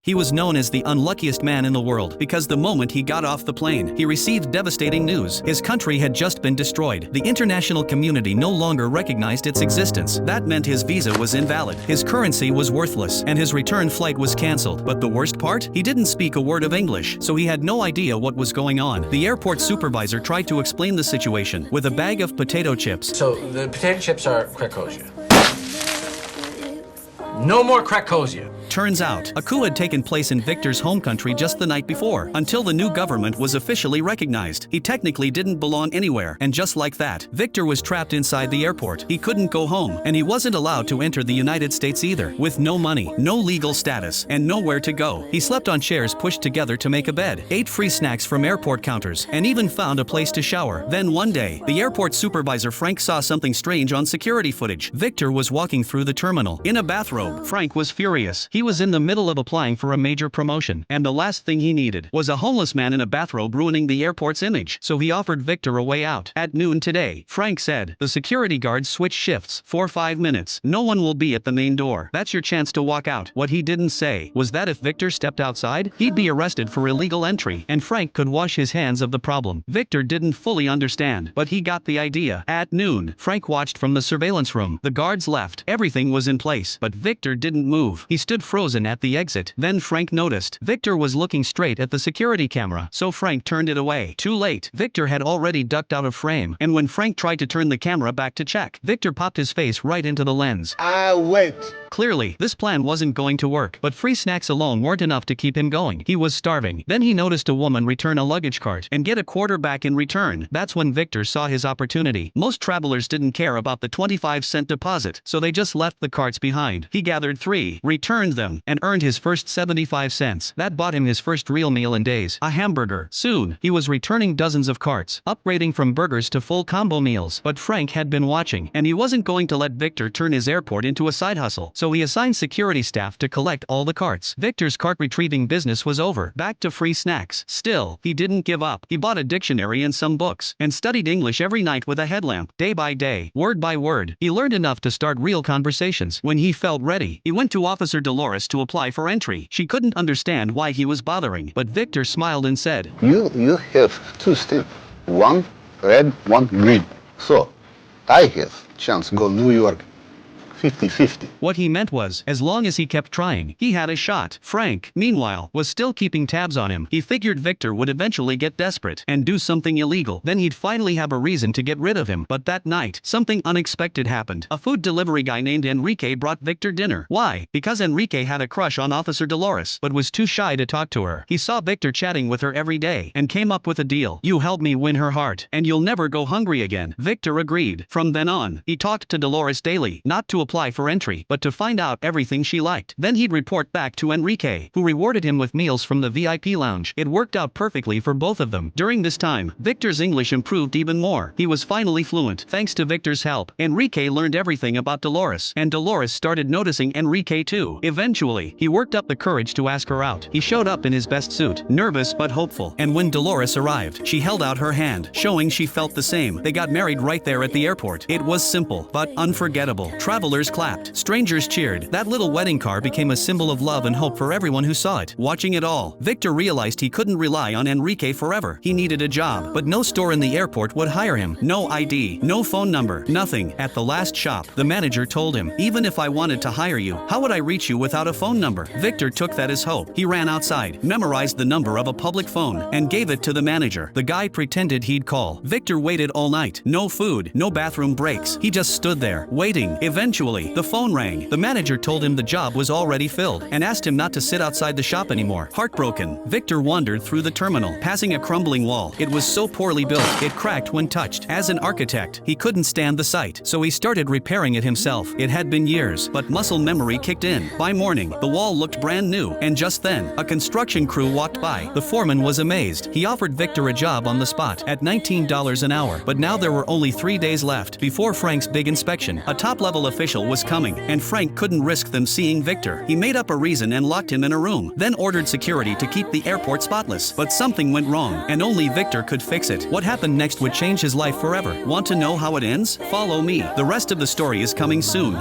He was known as the unluckiest man in the world because the moment he got off the plane, he received devastating news. His country had just been destroyed. The international community no longer recognized its existence. That meant his visa was invalid, his currency was worthless, and his return flight was cancelled. But the worst part? He didn't speak a word of English, so he had no idea what was going on. The airport supervisor tried to explain the situation with a bag of potato chips. So the potato chips are Krakosia. No more Krakosia. Turns out, a coup had taken place in Victor's home country just the night before. Until the new government was officially recognized, he technically didn't belong anywhere, and just like that, Victor was trapped inside the airport. He couldn't go home, and he wasn't allowed to enter the United States either. With no money, no legal status, and nowhere to go, he slept on chairs pushed together to make a bed, ate free snacks from airport counters, and even found a place to shower. Then one day, the airport supervisor Frank saw something strange on security footage. Victor was walking through the terminal in a bathrobe. Frank was furious. He was in the middle of applying for a major promotion, and the last thing he needed was a homeless man in a bathrobe ruining the airport's image. So he offered Victor a way out. At noon today, Frank said, "The security guards switch shifts for 5 minutes. No one will be at the main door. That's your chance to walk out." What he didn't say was that if Victor stepped outside, he'd be arrested for illegal entry, and Frank could wash his hands of the problem. Victor didn't fully understand, but he got the idea. At noon, Frank watched from the surveillance room. The guards left. Everything was in place, but Victor didn't move. He stood frozen at the exit. Then Frank noticed Victor was looking straight at the security camera, so Frank turned it away. Too late. Victor had already ducked out of frame, and when Frank tried to turn the camera back to check, Victor popped his face right into the lens. Wait. Clearly, this plan wasn't going to work, but free snacks alone weren't enough to keep him going. He was starving. Then he noticed a woman return a luggage cart and get a quarter back in return. That's when Victor saw his opportunity. Most travelers didn't care about the 25-cent deposit, so they just left the carts behind. He gathered 3, returned them, and earned his first 75 cents. That bought him his first real meal in days, a hamburger. Soon, he was returning dozens of carts, upgrading from burgers to full combo meals. But Frank had been watching, and he wasn't going to let Victor turn his airport into a side hustle. So he assigned security staff to collect all the carts. Victor's cart retrieving business was over. Back to free snacks. Still, he didn't give up. He bought a dictionary and some books, and studied English every night with a headlamp. Day by day, word by word, he learned enough to start real conversations. When he felt ready, he went to Officer Dolores to apply for entry. She couldn't understand why he was bothering, but Victor smiled and said, You have 2 steps. 1 red, 1 green. So, I have chance go New York 50-50. What he meant was, as long as he kept trying, he had a shot. Frank, meanwhile, was still keeping tabs on him. He figured Victor would eventually get desperate and do something illegal. Then he'd finally have a reason to get rid of him. But that night, something unexpected happened. A food delivery guy named Enrique brought Victor dinner. Why? Because Enrique had a crush on Officer Dolores, but was too shy to talk to her. He saw Victor chatting with her every day, and came up with a deal. "You help me win her heart, and you'll never go hungry again." Victor agreed. From then on, he talked to Dolores daily, not to apply for entry, but to find out everything she liked. Then he'd report back to Enrique, who rewarded him with meals from the VIP lounge. It worked out perfectly for both of them. During this time, Victor's English improved even more. He was finally fluent. Thanks to Victor's help, Enrique learned everything about Dolores, and Dolores started noticing Enrique too. Eventually, he worked up the courage to ask her out. He showed up in his best suit, nervous but hopeful, and when Dolores arrived, she held out her hand, showing she felt the same. They got married right there at the airport. It was simple, but unforgettable. Travelers clapped. Strangers cheered. That little wedding car became a symbol of love and hope for everyone who saw it. Watching it all, Victor realized he couldn't rely on Enrique forever. He needed a job, but no store in the airport would hire him. No ID, no phone number, nothing. At the last shop, the manager told him, "Even if I wanted to hire you, how would I reach you without a phone number?" Victor took that as hope. He ran outside, memorized the number of a public phone, and gave it to the manager. The guy pretended he'd call. Victor waited all night. No food, no bathroom breaks. He just stood there, waiting. Eventually, the phone rang. The manager told him the job was already filled and asked him not to sit outside the shop anymore. Heartbroken, Victor wandered through the terminal, passing a crumbling wall. It was so poorly built, it cracked when touched. As an architect, he couldn't stand the sight, so he started repairing it himself. It had been years, but muscle memory kicked in. By morning, the wall looked brand new, and just then, a construction crew walked by. The foreman was amazed. He offered Victor a job on the spot at $19 an hour, but now there were only 3 days left before Frank's big inspection. A top-level official was coming, and Frank couldn't risk them seeing Victor. He made up a reason and locked him in a room, then ordered security to keep the airport spotless. But something went wrong, and only Victor could fix it. What happened next would change his life forever. Want to know how it ends? Follow me. The rest of the story is coming soon.